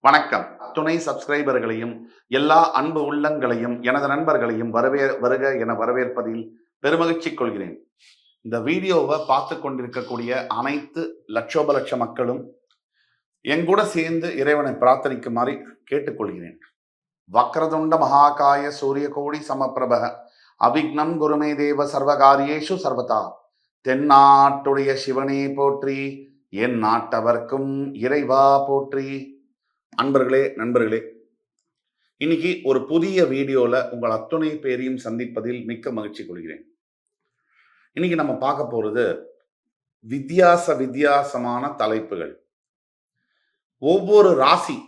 வணக்கம். துணை சப்ஸ்கிரைபர்களையும் எல்லா அன்பு உள்ளங்களையும் எனது நண்பர்களையும் வருக என வரவேற்பதில் பெருமகிழ்ச்சி கொள்கிறேன். இந்த வீடியோவை பார்த்து கொண்டிருக்கக்கூடிய அனைத்து லட்சோபலட்ச மக்களும் எங்கூட சேர்ந்து இறைவனை பிரார்த்தனைக்குமாறு கேட்டுக்கொள்கிறேன். வக்ரதுண்ட மகாகாய சூரிய கோடி சமப்பிரப அவிக்னம் குருமே தேவ சர்வகாரியேஷு சர்வதா. தென்னாட்டுடைய சிவனே போற்றி, என் நாட்டவர்க்கும் இறைவா போற்றி. அன்பர்களே, நண்பர்களே, இன்னைக்கு ஒரு புதிய வீடியோல உங்கள் அத்துணை பேரையும் சந்திப்பதில் மிக்க மகிழ்ச்சி கொள்கிறேன். இன்னைக்கு நம்ம பார்க்க போறது வித்தியாசமான தலைப்புகள். ஒவ்வொரு ராசி,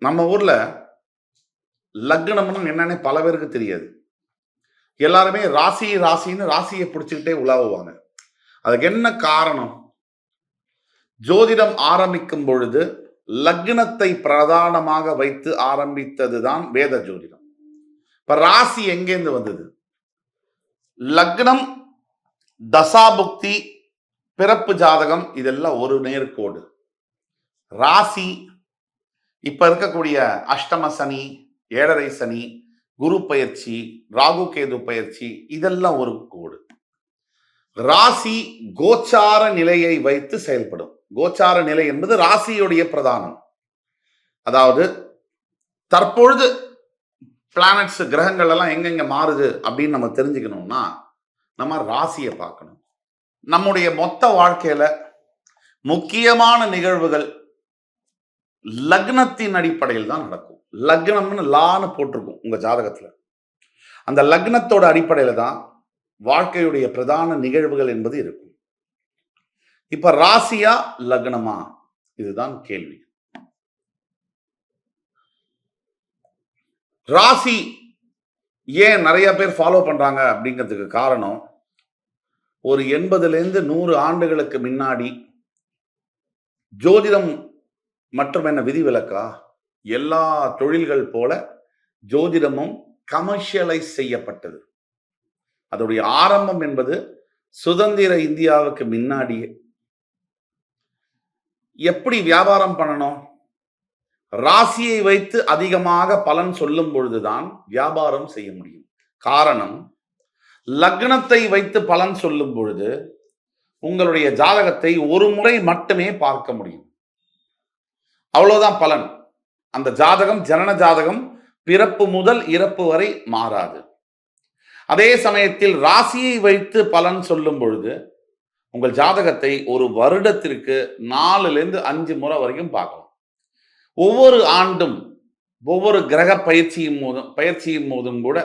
நம்ம ஊர்ல லக்னம்னு என்னன்னு பல பேருக்கு தெரியாது. எல்லாருமே ராசின்னு ராசியை பிடிச்சுக்கிட்டே உலாவுவாங்க. அதுக்கு என்ன காரணம்? ஜோதிடம் ஆரம்பிக்கும் பொழுது லக்னத்தை பிரதானமாக வைத்து ஆரம்பித்ததுதான் வேத ஜோதிடம். இப்ப ராசி எங்கேருந்து வந்தது? லக்னம், தசாபுக்தி, பிறப்பு ஜாதகம் இதெல்லாம் ஒரு நேர்கோடு. ராசி இப்ப இருக்கக்கூடிய அஷ்டம சனி, ஏழரை சனி, குரு பயிற்சி, ராகு கேது பயிற்சி இதெல்லாம் ஒரு கோடு. ராசி கோச்சார நிலையை வைத்து செயல்படும். கோச்சார நிலை என்பது ராசியுடைய பிரதானம். அதாவது தற்பொழுது பிளானட்ஸ், கிரகங்கள் எல்லாம் எங்கெங்க மாறுது அப்படின்னு நம்ம தெரிஞ்சுக்கணும்னா நம்ம ராசியை பார்க்கணும். நம்முடைய மொத்த வாழ்க்கையில முக்கியமான நிகழ்வுகள் லக்னத்தின் அடிப்படையில் தான் நடக்கும். லக்னம்னு லான்னு போட்டிருக்கும் உங்க ஜாதகத்துல. அந்த லக்னத்தோட அடிப்படையில தான் வாழ்க்கையுடைய பிரதான நிகழ்வுகள் என்பது இருக்கும். இப்ப ராசியா லக்னமா, இதுதான் கேள்வி. ராசி ஏன் நிறைய பேர் ஃபாலோ பண்றாங்க அப்படிங்கிறதுக்கு காரணம், ஒரு 80 to 100 ஆண்டுகளுக்கு முன்னாடி ஜோதிடம் மற்றும் என்ன விதிவிலக்கா, எல்லா தொழில்கள் போல ஜோதிடமும் கமர்ஷியலைஸ் செய்யப்பட்டது. அதோடைய ஆரம்பம் என்பது சுதந்திர இந்தியாவுக்கு முன்னாடியே. எப்படி வியாபாரம் பண்ணணும்? ராசியை வைத்து அதிகமாக பலன் சொல்லும் பொழுதுதான் வியாபாரம் செய்ய முடியும். காரணம், லக்னத்தை வைத்து பலன் சொல்லும் பொழுது உங்களுடைய ஜாதகத்தை ஒரு முறை மட்டுமே பார்க்க முடியும். அவ்வளவுதான் பலன். அந்த ஜாதகம் ஜனன ஜாதகம் பிறப்பு முதல் இறப்பு வரை மாறாது. அதே சமயத்தில் ராசியை வைத்து பலன் சொல்லும் பொழுது உங்கள் ஜாதகத்தை ஒரு வருடத்திற்கு 4 to 5 முறை வரைக்கும் பார்க்கலாம். ஒவ்வொரு ஆண்டும் ஒவ்வொரு கிரக பயிற்சியின் போதும் கூட,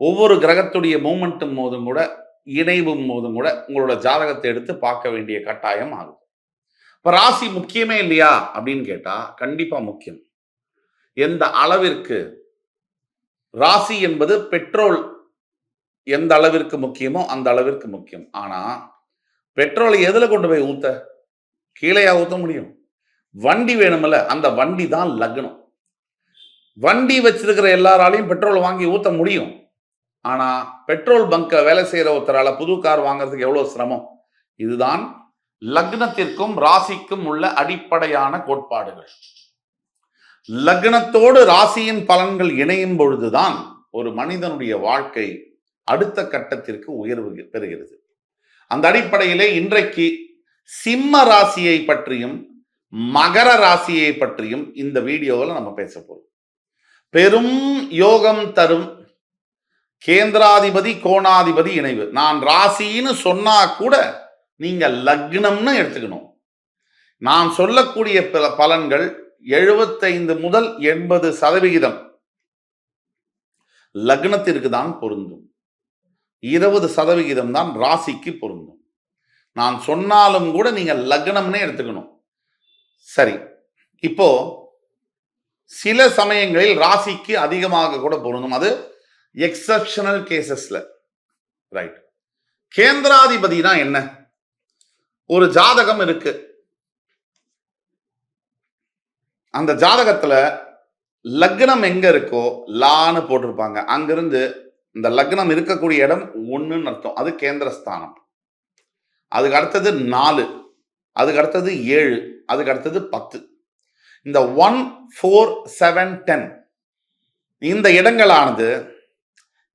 ஒவ்வொரு கிரகத்துடைய மூமெண்ட்டும் போதும் கூட, இணைவும் போதும் கூட உங்களோட ஜாதகத்தை எடுத்து பார்க்க வேண்டிய கட்டாயம் ஆகும். இப்ப ராசி முக்கியமே இல்லையா அப்படின்னு கேட்டா கண்டிப்பா முக்கியம். எந்த அளவிற்கு ராசி என்பது பெட்ரோல் எந்த அளவிற்கு முக்கியமோ அந்த அளவிற்கு முக்கியம். ஆனா பெட்ரோலை எதுல கொண்டு போய் ஊத்த? கீழையா ஊத்த முடியும்? வண்டி வேணும்ல, அந்த வண்டி தான் லக்னம். வண்டி வச்சிருக்கிற எல்லாராலையும் பெட்ரோல் வாங்கி ஊத்த முடியும். ஆனா பெட்ரோல் பங்க வேலை செய்யற ஒருத்தரால புது கார் வாங்குறதுக்கு எவ்வளவு சிரமம். இதுதான் லக்னத்திற்கும் ராசிக்கும் உள்ள அடிப்படையான கோட்பாடுகள். லக்னத்தோடு ராசியின் பலன்கள் இணையும் பொழுதுதான் ஒரு மனிதனுடைய வாழ்க்கை அடுத்த கட்டத்திற்கு உயர்வு பெறுகிறது. அந்த அடிப்படையிலே இன்றைக்கு சிம்ம ராசியை பற்றியும் மகர ராசியை பற்றியும் இந்த வீடியோவில் நம்ம பேச போறோம். பெரும் யோகம் தரும் கேந்திராதிபதி கோணாதிபதி இணைவு. நான் ராசின்னு சொன்னா கூட நீங்க லக்னம்னு எடுத்துக்கணும். நான் சொல்லக்கூடிய பலன்கள் 75 முதல் 80% லக்னத்திற்கு தான் பொருந்தும். 20% தான் ராசிக்கு பொருந்தும். நான் சொன்னாலும் கூட நீங்க லக்னம்னே எடுத்துக்கணும். சரி, இப்போ சில சமயங்களில் ராசிக்கு அதிகமாக கூட பொருந்தும். அது எக்ஸப்ஷனல் கேசஸ்ல. ரைட். கேந்திராதிபதினா என்ன? ஒரு ஜாதகம் இருக்கு. அந்த ஜாதகத்துல லக்னம் எங்க இருக்கோ லான்னு போட்டிருப்பாங்க. அங்கிருந்து இந்த லக்னம் இருக்கக்கூடிய இடம் 1ன்னு அர்த்தம். அது கேந்திரஸ்தானம். அதுக்கு அடுத்தது 4, அதுக்கு அடுத்தது 7, அதுக்கு அடுத்தது 10. இந்த 1, 4, 7, 10 இந்த இடங்களானது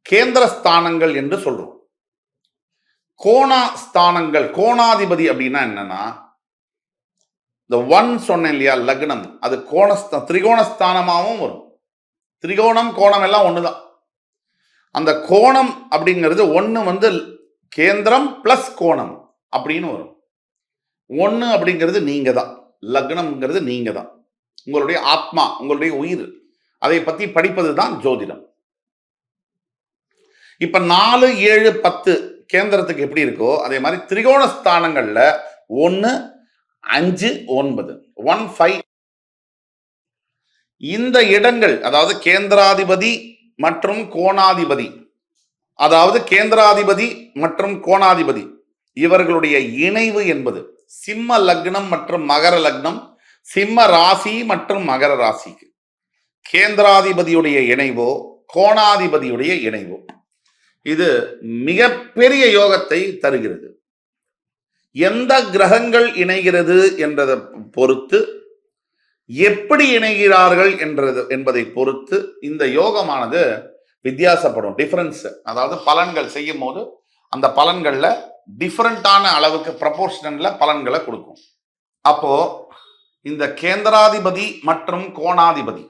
கேந்திர ஸ்தானங்கள் என்று சொல்றோம். கோணா ஸ்தானங்கள், கோணாதிபதி அப்படின்னா என்னன்னா, இந்த 1 சொன்னேன் இல்லையா, லக்னம், அது திரிகோணஸ்தானமாகவும் வரும். திரிகோணம் கோணம் எல்லாம் ஒண்ணுதான். அந்த கோணம் அப்படிங்கிறது 1 வந்து கேந்திரம் பிளஸ் கோணம் அப்படின்னு வரும். 1 அப்படிங்கிறது நீங்க தான், லக்னம்ங்கிறது நீங்க தான், உங்களுடைய ஆத்மா, உங்களுடைய உயிர். அதை பத்தி படிப்பது தான் ஜோதிடம். இப்ப 4, 7, 10 கேந்திரத்துக்கு எப்படி இருக்கோ அதே மாதிரி திரிகோண ஸ்தானங்கள்ல 1, 5, 9, 1, 5 இந்த இடங்கள், அதாவது கேந்திராதிபதி மற்றும் கோணாதிபதி, அதாவது கேந்திராதிபதி மற்றும் கோணாதிபதி இவர்களுடைய இணைவு என்பது சிம்ம லக்னம் மற்றும் மகர லக்னம், சிம்ம ராசி மற்றும் மகர ராசிக்கு கேந்திராதிபதியுடைய இணைவோ கோணாதிபதியுடைய இணைவோ இது மிகப்பெரிய யோகத்தை தருகிறது. எந்த கிரகங்கள் இணைகிறது என்றதை பொறுத்து, எப்படி இணைகிறார்கள் என்பதை பொறுத்து இந்த யோகமானது வித்தியாசப்படும். டிஃபரன்ஸ், அதாவது பலன்கள் செய்யும் போது அந்த பலன்கள்ல டிஃபரண்டான அளவுக்கு ப்ரப்போர்ஷனல்ல பலன்களை கொடுக்கும். அப்போ இந்த கேந்திராதிபதி மற்றும் கோணாதிபதி,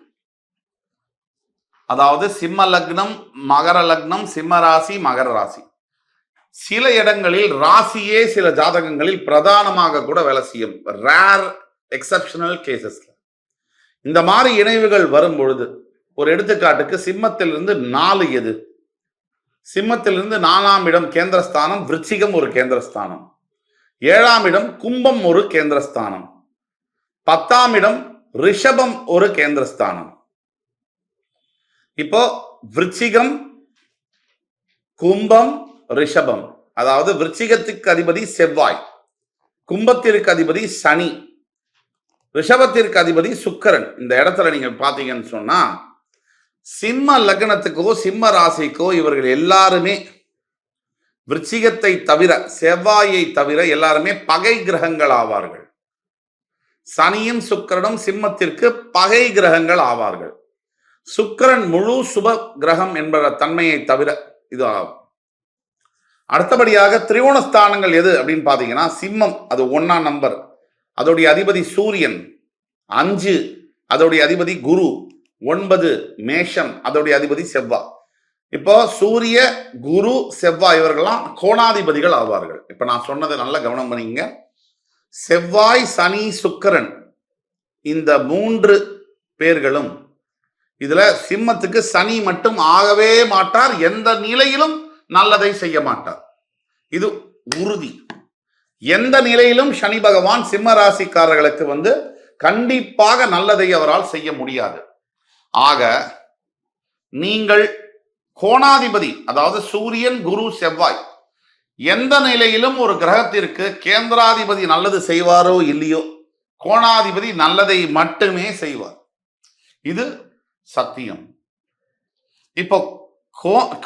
அதாவது சிம்ம லக்னம், மகர லக்னம், சிம்ம ராசி, மகர ராசி, சில இடங்களில் ராசியே சில ஜாதகங்களில் பிரதானமாக கூட வேலை செய்யும். ரேர் எக்ஸப்ஷனல் கேசஸ்ல இந்த மாதிரி இணைவுகள் வரும் பொழுது, ஒரு எடுத்துக்காட்டுக்கு சிம்மத்திலிருந்து 4 எது? சிம்மத்திலிருந்து 4ஆம் இடம் கேந்திரஸ்தானம், விருச்சிகம் ஒரு கேந்திரஸ்தானம். 7ஆம் இடம் கும்பம் ஒரு கேந்திரஸ்தானம். 10ஆம் இடம் ரிஷபம் ஒரு கேந்திரஸ்தானம். இப்போ விருச்சிகம், கும்பம், ரிஷபம், அதாவது விருச்சிகத்துக்கு அதிபதி செவ்வாய், கும்பத்திற்கு அதிபதி சனி, ரிஷபத்திற்கு அதிபதி சுக்கிரன். இந்த இடத்துல நீங்க பாத்தீங்கன்னு சொன்னா, சிம்ம லக்னத்துக்கோ சிம்ம ராசிக்கோ இவர்கள் எல்லாருமே விருச்சிகத்தை தவிர, செவ்வாயை தவிர எல்லாருமே பகை கிரகங்கள் ஆவார்கள். சனியும் சுக்கிரனும் சிம்மத்திற்கு பகை கிரகங்கள் ஆவார்கள். சுக்கிரன் முழு சுப கிரகம் என்ற தன்மையை தவிர இது ஆகும். அடுத்தபடியாக திரிகோணஸ்தானங்கள் எது அப்படின்னு பாத்தீங்கன்னா, சிம்மம் அது 1ஆம் நம்பர், அதோடைய அதிபதி சூரியன். 5 அதோடைய அதிபதி குரு. 9 மேஷம், அதோடைய அதிபதி செவ்வாய். இப்போ சூரிய, குரு, செவ்வாய் இவர்கள்லாம் கோணாதிபதிகள் ஆவார்கள். இப்ப நான் சொன்னதை நல்ல கவனம் பண்ணிங்க. செவ்வாய், சனி, சுக்கிரன் இந்த 3 பேர்களும், இதுல சிம்மத்துக்கு சனி மட்டும் ஆகவே மாட்டார், எந்த நிலையிலும் நல்லதை செய்ய மாட்டார், இது உறுதி. எந்த நிலையிலும் சனி பகவான் சிம்ம ராசிக்காரர்களுக்கு கண்டிப்பாக நல்லதை அவரால் செய்ய முடியாது. ஆக நீங்கள் கோணாதிபதி, அதாவது சூரியன், குரு, செவ்வாய் எந்த நிலையிலும் ஒரு கிரகத்திற்கு கேந்திராதிபதி நல்லது செய்வாரோ இல்லையோ, கோணாதிபதி நல்லதை மட்டுமே செய்வார். இது சத்தியம். இப்போ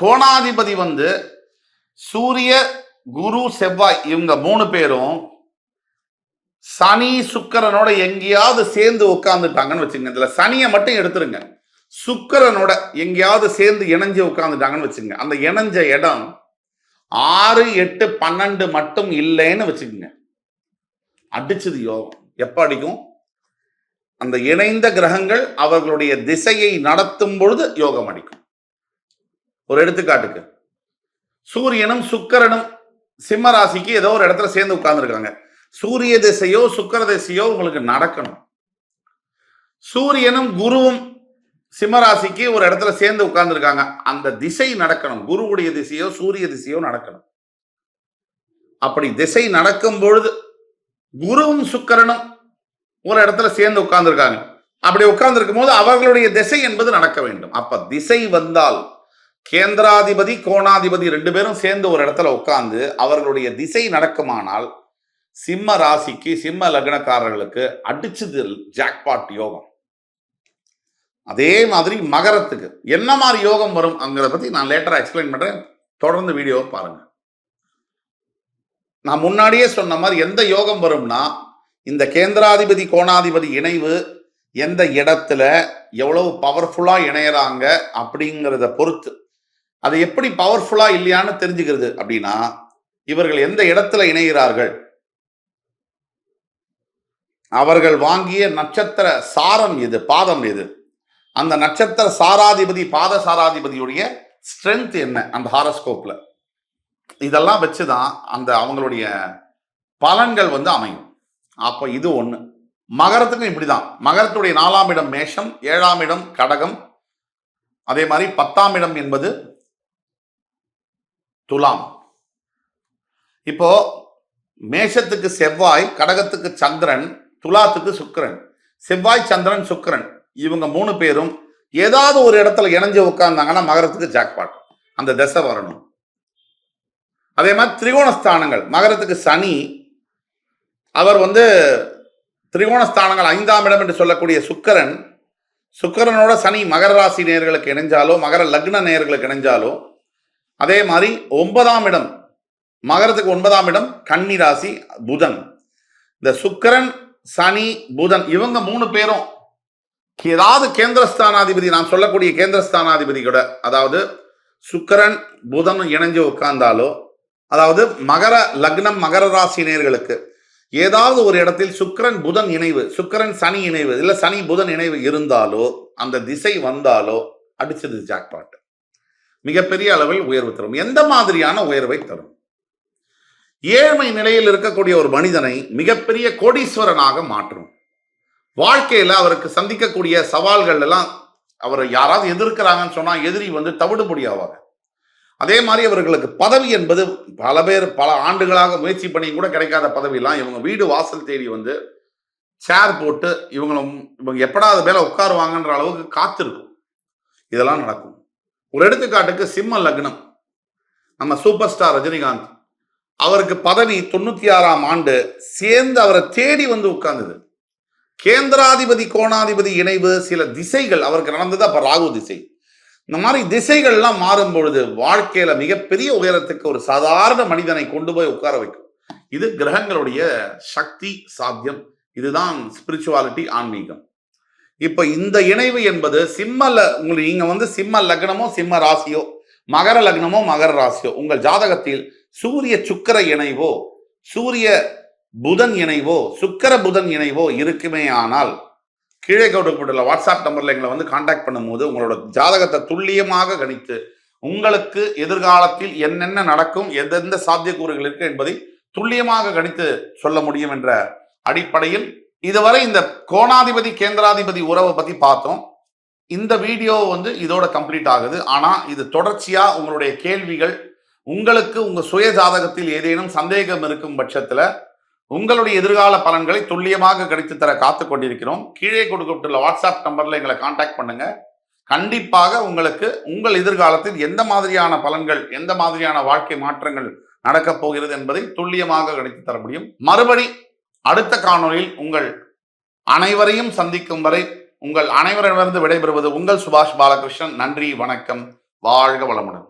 கோணாதிபதி சூரிய, குரு, செவ்வாய் இவங்க 3 பேரும் சனி சுக்கிரனோட எங்கேயாவது சேர்ந்து உட்கார்ந்துட்டாங்கன்னு வச்சுங்க. இதுல சனியை மட்டும் எடுத்துருங்க. சுக்கிரனோட எங்கேயாவது சேர்ந்து இணைஞ்சு உட்கார்ந்துட்டாங்கன்னு வச்சுங்க. அந்த இணைஞ்ச இடம் 6, 8, 12 மட்டும் இல்லைன்னு வச்சுக்கோங்க. அடிச்சது யோகம். எப்ப அடிக்கும்? அந்த இணைந்த கிரகங்கள் அவர்களுடைய திசையை நடத்தும் பொழுது யோகம் அடிக்கும். ஒரு எடுத்துக்காட்டுக்கு, சூரியனும் சுக்கிரனும் சிம்ம ராசிக்கு ஏதோ ஒரு இடத்துல சேர்ந்து உட்கார்ந்துருக்காங்க. சூரிய திசையோ சுக்கிர திசையோ உங்களுக்கு நடக்கணும். சூரியனும் குருவும் சிம்மராசிக்கு ஒரு இடத்துல சேர்ந்து உட்கார்ந்துருக்காங்க, அந்த திசை நடக்கணும். குருவுடைய திசையோ சூரிய திசையோ நடக்கணும். அப்படி திசை நடக்கும் பொழுது குருவும் சுக்கிரனும் ஒரு இடத்துல சேர்ந்து உட்கார்ந்துருக்காங்க. அப்படி உட்கார்ந்துருக்கும் போது அவர்களுடைய திசை என்பது நடக்க வேண்டும். அப்ப திசை வந்தால் கேந்திராதிபதி, கோணாதிபதி 2 பேரும் சேர்ந்து ஒரு இடத்துல உட்கார்ந்து அவர்களுடைய திசை நடக்குமானால் சிம்ம ராசிக்கு, சிம்ம லக்னக்காரர்களுக்கு அடிச்சது ஜாக்பாட் யோகம். அதே மாதிரி மகரத்துக்கு என்ன மாதிரி யோகம் வரும் அங்கிறத பத்தி நான் லேட்டரா எக்ஸ்பிளைன் பண்றேன். தொடர்ந்து வீடியோ பாருங்க. நான் முன்னாடியே சொன்ன மாதிரி எந்த யோகம் வரும்னா, இந்த கேந்திராதிபதி கோணாதிபதி இணைவு எந்த இடத்துல எவ்வளவு பவர்ஃபுல்லா இணையறாங்க அப்படிங்கிறத பொறுத்து, அது எப்படி பவர்ஃபுல்லா இல்லையான்னு தெரிஞ்சுக்கிறது அப்படின்னா, இவர்கள் எந்த இடத்துல இணைகிறார்கள், அவர்கள் வாங்கிய நட்சத்திர சாரம் எது, பாதம் எது, அந்த நட்சத்திர சாராதிபதி பாத சாராதிபதியுடைய ஸ்ட்ரென்த் என்ன அந்த ஹாரோஸ்கோப்ல, இதெல்லாம் வச்சுதான் அந்த அவங்களுடைய பலன்கள் அமையும். அப்ப இது ஒண்ணு. மகரத்துக்கும் இப்படிதான். மகரத்துடைய 4ஆம் இடம் மேஷம், 7ஆம் இடம் கடகம், அதே மாதிரி 10ஆம் இடம் என்பது துலாம். இப்போ மேஷத்துக்கு செவ்வாய், கடகத்துக்கு சந்திரன், துலாத்துக்கு சுக்கிரன். செவ்வாய் சந்திரன் சுக்கிரன் இவங்க 3 பேரும் ஏதாவது ஒரு இடத்துல இணைஞ்சு உட்கார்ந்தாங்கன்னா மகரத்துக்கு ஜாக்பாட். அந்த திசை வரணும். அதே மாதிரி திரிகோணஸ்தானங்கள், மகரத்துக்கு சனி, அவர் திரிகோணஸ்தானங்கள் 5ஆம் இடம் என்று சொல்லக்கூடிய சுக்கிரன், சுக்கிரனோட சனி மகர ராசி நேயர்களுக்கு இணைஞ்சாலோ, மகர லக்ன நேயர்களுக்கு இணைஞ்சாலோ, அதே மாதிரி 9ஆம் இடம், மகரத்துக்கு 9ஆம் இடம் கன்னி ராசி புதன். இந்த சுக்கிரன் சனி புதன் இவங்க 3 பேரும் ஏதாவது கேந்திரஸ்தானாதிபதி, நான் சொல்லக்கூடிய கேந்திரஸ்தானாதிபதி கூட, அதாவது சுக்கிரன் புதன் இணைஞ்சு உட்கார்ந்தாலோ, அதாவது மகர லக்னம் மகர ராசி நேயர்களுக்கு ஏதாவது ஒரு இடத்தில் சுக்கிரன் புதன் இணைவு, சுக்கிரன் சனி இணைவு, இல்ல சனி புதன் இணைவு இருந்தாலோ, அந்த திசை வந்தாலோ அடிச்சது ஜாக்பாட். மிகப்பெரிய அளவில் உயர்வு தரும். எந்த மாதிரியான உயர்வை தரும்? ஏழ்மை நிலையில் இருக்கக்கூடிய ஒரு மனிதனை மிகப்பெரிய கோடீஸ்வரனாக மாற்றும். வாழ்க்கையில அவருக்கு சந்திக்கக்கூடிய சவால்கள் எல்லாம், அவர் யாராவது எதிர்க்கிறாங்கன்னு சொன்னா எதிரி தவிடுபொடி ஆவாங்க. அதே மாதிரி அவர்களுக்கு பதவி என்பது பல பேர் பல ஆண்டுகளாக முயற்சி பண்ணி கூட கிடைக்காத பதவியெல்லாம் இவங்க வீடு வாசல் தேடி சேர் போட்டு இவங்க எப்படா அது மேல உட்காருவாங்கன்ற அளவுக்கு காத்திருக்கும். இதெல்லாம் நடக்கும். ஒரு எடுத்துக்காட்டுக்கு சிம்ம லக்னம், நம்ம சூப்பர் ஸ்டார் ரஜினிகாந்த், அவருக்கு பதவி 96ஆம் ஆண்டு சேர்ந்து அவரை தேடி உட்கார்ந்தது. கேந்திராதிபதி கோணாதிபதி இணைவு, சில திசைகள் அவருக்கு நடந்தது. அப்ப ராகு திசை. இந்த மாதிரி திசைகள்லாம் மாறும் பொழுது வாழ்க்கையில மிகப்பெரிய உயரத்துக்கு ஒரு சாதாரண மனிதனை கொண்டு போய் உட்கார வைக்கும். இது கிரகங்களுடைய சக்தி, சாத்தியம். இதுதான் ஸ்பிரிச்சுவாலிட்டி, ஆன்மீகம். இப்ப இந்த இணைவு என்பது நீங்க சிம்ம லக்னமோ சிம்ம ராசியோ, மகர லக்னமோ மகர ராசியோ, உங்கள் ஜாதகத்தில் சூரிய சுக்கிர இணைவோ, சூரிய புதன் இணைவோ, சுக்கிர புதன் இணைவோ இருக்குமே ஆனால், கீழே கொடுக்கப்பட்டுள்ள வாட்ஸ்அப் நம்பர்ல எங்களை கான்டாக்ட் பண்ணும்போது உங்களோட ஜாதகத்தை துல்லியமாக கணித்து உங்களுக்கு எதிர்காலத்தில் என்னென்ன நடக்கும், எந்தெந்த சாத்தியக்கூறுகள் இருக்கு என்பதை துல்லியமாக கணித்து சொல்ல முடியும் என்ற அடிப்படையில் இதுவரை இந்த கோணாதிபதி கேந்திராதிபதி உறவை பத்தி பார்த்தோம். இந்த வீடியோ இதோட கம்ப்ளீட் ஆகுது. ஆனா இது தொடர்ச்சியா உங்களுடைய கேள்விகள், உங்களுக்கு உங்க சுய ஜாதகத்தில் ஏதேனும் சந்தேகம் இருக்கும் பட்சத்துல உங்களுடைய எதிர்கால பலன்களை துல்லியமாக கணித்து தர காத்துக் கொண்டிருக்கிறோம். கீழே கொடுக்கப்பட்டுள்ள வாட்ஸ்அப் நம்பர்ல எங்களை கான்டாக்ட் பண்ணுங்க. கண்டிப்பாக உங்களுக்கு உங்கள் எதிர்காலத்தில் எந்த மாதிரியான பலன்கள், எந்த மாதிரியான வாழ்க்கை மாற்றங்கள் நடக்கப் போகிறது என்பதை துல்லியமாக கணித்து தர முடியும். மறுபடி அடுத்த காணொலியில் உங்கள் அனைவரையும் சந்திக்கும் வரை உங்கள் அனைவரிடமிருந்து விடைபெறுவது உங்கள் சுபாஷ் பாலகிருஷ்ணன். நன்றி, வணக்கம், வாழ்க வளமுடன்.